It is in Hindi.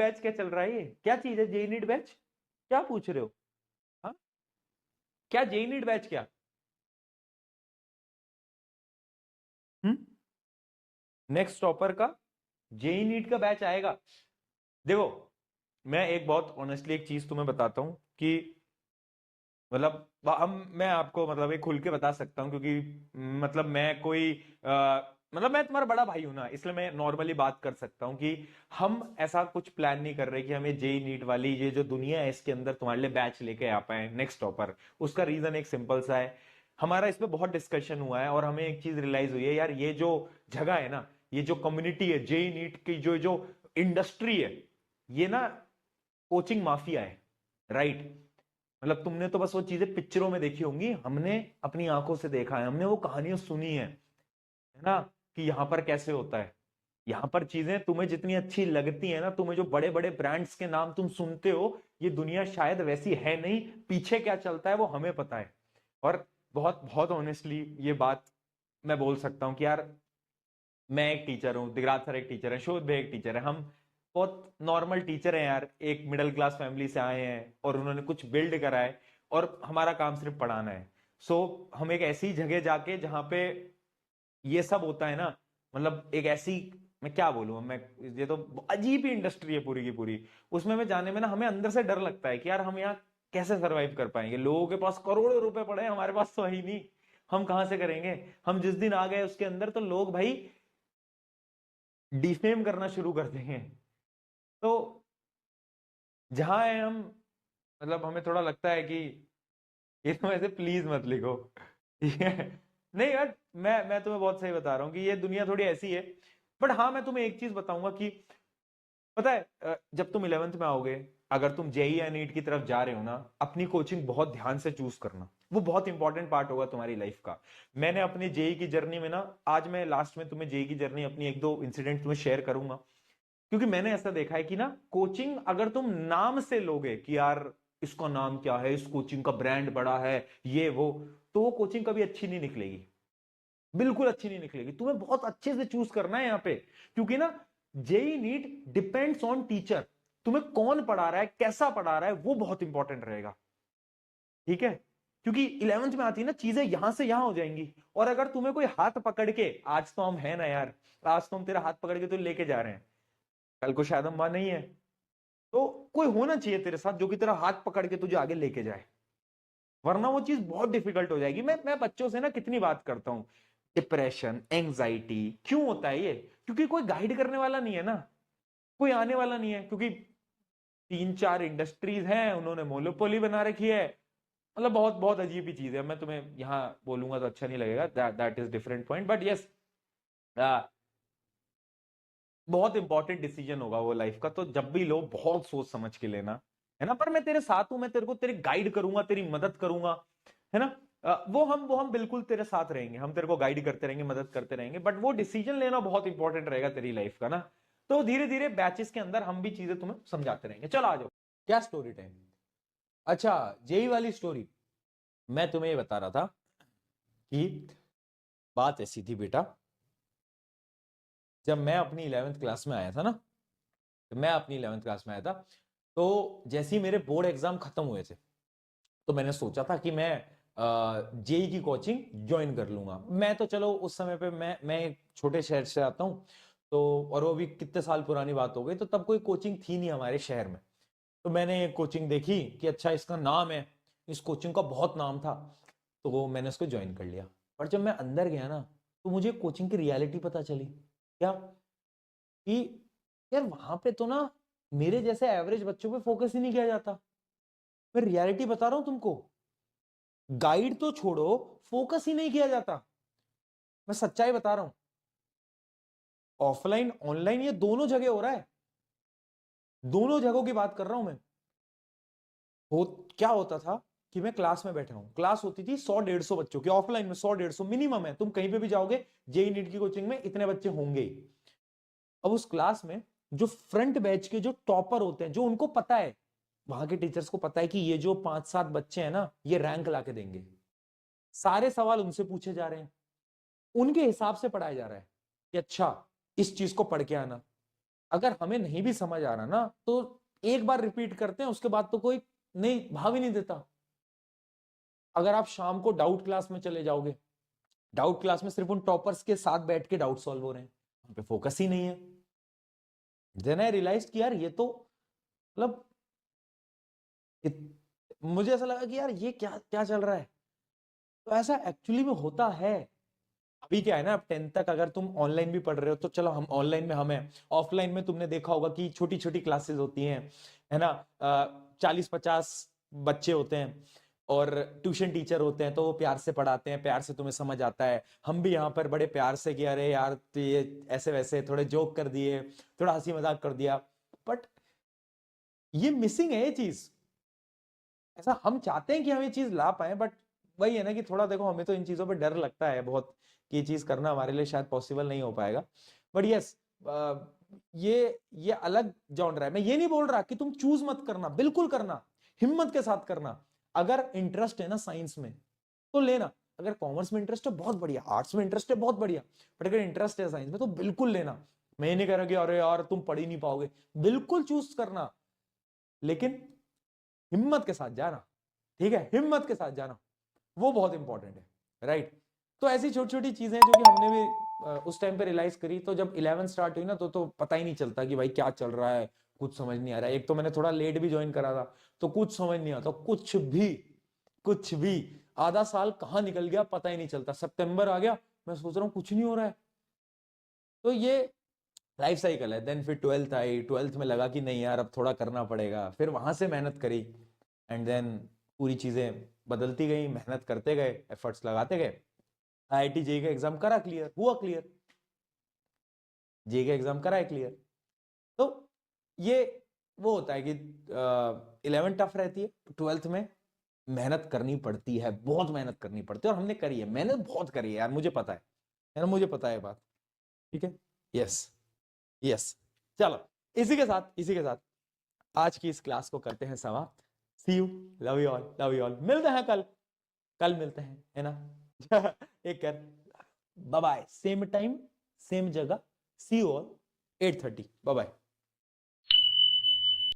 बैच क्या चल रहा है? ये क्या चीज है जेई नीट बैच? क्या पूछ रहे हो? हाँ, क्या जेई नीट बैच क्या? नेक्स्ट टॉपर का जेई नीट का बैच आएगा। देखो, मैं एक बहुत ऑनेस्टली एक चीज तुम्हें बताता हूं कि मतलब हम मैं आपको मतलब एक खुल के बता सकता हूं, क्योंकि मतलब मैं कोई मतलब मैं तुम्हारा बड़ा भाई हूं ना, इसलिए मैं नॉर्मली बात कर सकता हूं कि हम ऐसा कुछ प्लान नहीं कर रहे कि हमें जेई नीट वाली ये जो दुनिया है इसके अंदर तुम्हारे लिए बैच लेके आ पाए नेक्स्ट टॉपर। उसका रीजन एक सिंपल सा है, हमारा इस पे बहुत डिस्कशन हुआ है और हमें एक चीज रियलाइज हुई है यार, ये जो जगह है ना, ये जो कम्युनिटी है जेई नीट की, जो जो इंडस्ट्री है, ये ना कोचिंग माफिया है, राइट? मतलब तुमने तो बस वो चीजें पिक्चरों में देखी होंगी, हमने अपनी आंखों से देखा है, हमने वो कहानियां सुनी है ना, कि यहाँ पर कैसे होता है। यहाँ पर चीजें तुम्हें जितनी अच्छी लगती है ना, तुम्हें जो बड़े बड़े ब्रांड्स के नाम तुम सुनते हो, ये दुनिया शायद वैसी है नहीं, पीछे क्या चलता है वो हमें पता है। और बहुत बहुत ऑनेस्टली ये बात मैं बोल सकता हूँ कि यार, मैं एक टीचर हूँ, दिगराज सर एक टीचर है, शोध भाई एक टीचर है, हम बहुत नॉर्मल टीचर हैं यार, एक मिडिल क्लास फैमिली से आए हैं और उन्होंने कुछ बिल्ड करा है और हमारा काम सिर्फ पढ़ाना है। सो हम एक ऐसी जगह जाके जहां पे ये सब होता है ना, मतलब एक ऐसी, मैं क्या बोलूं मैं, ये तो अजीब ही इंडस्ट्री है पूरी की पूरी। उसमें में जाने में ना हमें अंदर से डर लगता है कि यार हम यहाँ कैसे सरवाइव कर पाएंगे, लोगों के पास करोड़ों रुपए पड़े हैं, हमारे पास तो है ही नहीं, हम कहां से करेंगे? हम जिस दिन आ गए उसके अंदर तो लोग भाई डिफेम करना शुरू कर देंगे। तो जहां है हम, मतलब हमें थोड़ा लगता है कि ये तो ऐसे प्लीज मत लिखो, ठीक है? नहीं यार, मैं तुम्हें बहुत सही बता रहा हूँ कि ये दुनिया थोड़ी ऐसी है। बट हाँ, मैं तुम्हें एक चीज बताऊंगा कि पता है, जब तुम 11th में आओगे, अगर तुम जेई या नीट की तरफ जा रहे हो ना, अपनी कोचिंग बहुत ध्यान से चूज करना, वो बहुत इंपॉर्टेंट पार्ट होगा तुम्हारी लाइफ का। मैंने अपनी जेई की जर्नी में ना, आज मैं लास्ट में तुम्हें जेई की जर्नी अपनी एक दो इंसिडेंट तुम्हें शेयर करूंगा, क्योंकि मैंने ऐसा देखा है कि ना, कोचिंग अगर तुम नाम से लोगे कि यार इसका नाम क्या है, इस कोचिंग का ब्रांड बड़ा है, ये वो, तो वो कोचिंग कभी अच्छी नहीं निकलेगी, बिल्कुल अच्छी नहीं निकलेगी। तुम्हें बहुत अच्छे से चूज करना है यहाँ पे, क्योंकि ना JEE NEET depends on teacher, तुम्हें कौन पढ़ा रहा है, कैसा पढ़ा रहा है, वो बहुत इंपॉर्टेंट रहेगा, ठीक है? क्योंकि 11th में आती है ना चीजें, यहां से यहां हो जाएंगी, और अगर तुम्हें कोई हाथ पकड़ के, आज तो हम है ना यार, आज तो हम तेरा हाथ पकड़ के तो लेके जा रहे हैं, कल को शायद हम वहां नहीं है, तो कोई होना चाहिए तेरे साथ जो कि तेरा हाथ पकड़ के तुझे आगे लेके जाए, वरना वो चीज बहुत डिफिकल्ट हो जाएगी। मैं बच्चों से ना कितनी बात करता हूं, डिप्रेशन, एंजाइटी क्यों होता है ये? क्योंकि कोई गाइड करने वाला नहीं है ना, कोई आने वाला नहीं है, क्योंकि तीन चार इंडस्ट्रीज हैं, उन्होंने मोनोपोली बना रखी है। मतलब बहुत बहुत अजीब ही चीज है, मैं तुम्हें यहां बोलूंगा तो अच्छा नहीं लगेगा, that is different point, but yes, बहुत इंपॉर्टेंट डिसीजन होगा वो लाइफ का, तो जब भी लो बहुत सोच समझ के लेना, है ना? पर मैं तेरे साथ हूं, मैं तेरे को तेरी गाइड करूंगा, तेरी मदद करूंगा, है ना? वो हम बिल्कुल तेरे साथ रहेंगे, हम तेरे को गाइड करते रहेंगे, मदद करते रहेंगे, बट वो डिसीजन लेना बहुत इंपॉर्टेंट रहेगा तेरी लाइफ का ना। तो धीरे धीरे बैचेस के अंदर हम भी चीजें तुम्हें समझाते रहेंगे। चलो आ जाओ, क्या स्टोरी टाइम। अच्छा, जेई वाली स्टोरी, मैं तुम्हें ये बता रहा था कि बात ऐसी थी बेटा, जब मैं अपनी 11th क्लास में आया था ना, जब मैं अपनी 11th क्लास में आया था, तो जैसे ही मेरे बोर्ड एग्जाम खत्म हुए थे, तो मैंने सोचा था कि मैं जेई की कोचिंग ज्वाइन कर लूंगा। मैं तो चलो उस समय पे मैं एक छोटे शहर से आता हूँ, तो और वो भी कितने साल पुरानी बात हो गई, तो तब कोई कोचिंग थी नहीं हमारे शहर में। तो मैंने एक कोचिंग देखी कि अच्छा इसका नाम है, इस कोचिंग का बहुत नाम था, तो वो मैंने उसको ज्वाइन कर लिया। पर जब मैं अंदर गया ना, तो मुझे कोचिंग की रियलिटी पता चली, क्या कि यार वहां पे तो ना मेरे जैसे एवरेज बच्चों पे फोकस ही नहीं किया जाता। मैं रियलिटी बता रहा हूं तुमको, गाइड तो छोड़ो, फोकस ही नहीं किया जाता। मैं सच्चाई बता रहा हूं, ऑफलाइन ऑनलाइन ये दोनों जगह हो रहा है, दोनों जगहों की बात कर रहा हूं मैं। हो क्या होता था कि मैं क्लास में बैठा हूं, क्लास होती थी 100-150 बच्चों की, ऑफलाइन में 100-150 मिनिमम है, तुम कहीं पे भी जाओगे जेई नीट की कोचिंग में इतने बच्चे होंगे ही। अब उस क्लास में जो फ्रंट बैच के जो टॉपर होते हैं, जो उनको पता है, वहां के टीचर्स को पता है कि ये जो 5-7 बच्चे हैं ना, ये रैंक ला के देंगे, सारे सवाल उनसे पूछे जा रहे हैं, उनके हिसाब से पढ़ाया जा रहा है कि अच्छा इस चीज को पढ़ के आना, अगर हमें नहीं भी समझ आ रहा ना तो एक बार रिपीट करते हैं, उसके बाद तो कोई नहीं भाव ही नहीं देता। अगर आप शाम को डाउट क्लास में चले जाओगे, डाउट क्लास में सिर्फ उन टॉपर्स के साथ बैठ के डाउट सॉल्व हो रहे हैं, वहां पे फोकस ही नहीं है। देन आई रियलाइज कि यार ये तो मतलब मुझे ऐसा लगा कि यार ये क्या क्या चल रहा है। तो ऐसा एक्चुअली में होता है। अभी क्या है ना, अब 10th तक अगर तुम ऑनलाइन भी पढ़ रहे हो तो चलो हम ऑनलाइन में, हमें ऑफलाइन में तुमने देखा होगा कि छोटी छोटी क्लासेस होती हैं, है ना, 40-50 बच्चे होते हैं और ट्यूशन टीचर होते हैं, तो वो प्यार से पढ़ाते हैं, प्यार से तुम्हें समझ आता है। हम भी यहाँ पर बड़े प्यार से कि अरे यार तो ये ऐसे वैसे थोड़े जोक कर दिए, थोड़ा हंसी मजाक कर दिया, बट ये मिसिंग है ये चीज। ऐसा हम चाहते हैं कि हम ये चीज ला पाए, बट वही है ना कि थोड़ा देखो हमें तो इन चीजों पे डर लगता है बहुत कि ये चीज करना हमारे लिए शायद पॉसिबल नहीं हो पाएगा। बट यस, ये अलग जॉनर है। मैं ये नहीं बोल रहा कि तुम चूज मत करना, बिल्कुल करना, हिम्मत के साथ करना। अगर इंटरेस्ट है ना साइंस में तो लेना, अगर कॉमर्स में इंटरेस्ट है बहुत बढ़िया, आर्ट्स में इंटरेस्ट है बहुत बढ़िया, बट अगर इंटरेस्ट है साइंस में तो बिल्कुल लेना। मैं नहीं कह रहा कि अरे यार तुम पढ़ ही नहीं पाओगे, बिल्कुल चूज करना, लेकिन हिम्मत के साथ जाना। ठीक है, हिम्मत के साथ जाना, वो बहुत इंपॉर्टेंट है, राइट। तो ऐसी छोटी छोटी चीजें जो कि हमने भी उस टाइम पे रियलाइज करी। तो जब 11 स्टार्ट हुई ना तो पता ही नहीं चलता कि भाई क्या चल रहा है, कुछ समझ नहीं आ रहा है। एक तो मैंने थोड़ा लेट भी ज्वाइन करा था, तो कुछ समझ नहीं आता, कुछ भी। आधा साल कहाँ निकल गया पता ही नहीं चलता, सितंबर आ गया, मैं सोच रहा हूँ कुछ नहीं हो रहा है। तो ये लाइफ साइकिल है। देन फिर 12th आई, 12th में लगा कि नहीं यार अब थोड़ा करना पड़ेगा, फिर वहां से मेहनत करी, एंड देन पूरी चीजें बदलती गई, मेहनत करते गए, एफर्ट्स लगाते गए। आईआईटी जेई का एग्जाम करा, क्लियर हुआ, क्लियर जेई का एग्जाम करा है, क्लियर। तो ये वो होता है कि 11 टफ रहती है, 12th में मेहनत करनी पड़ती है, बहुत मेहनत करनी पड़ती है, और हमने करी है, मेहनत बहुत करी है यार, मुझे पता है ना, मुझे पता है बात। ठीक है, यस यस। चलो, इसी के साथ आज की इस क्लास को करते हैं समाप्त। See you, love you all, love you all. मिलते हैं कल, कल मिलते हैं, है ना। एक कर, bye bye, same time same जगह, see you all 8:30, bye bye.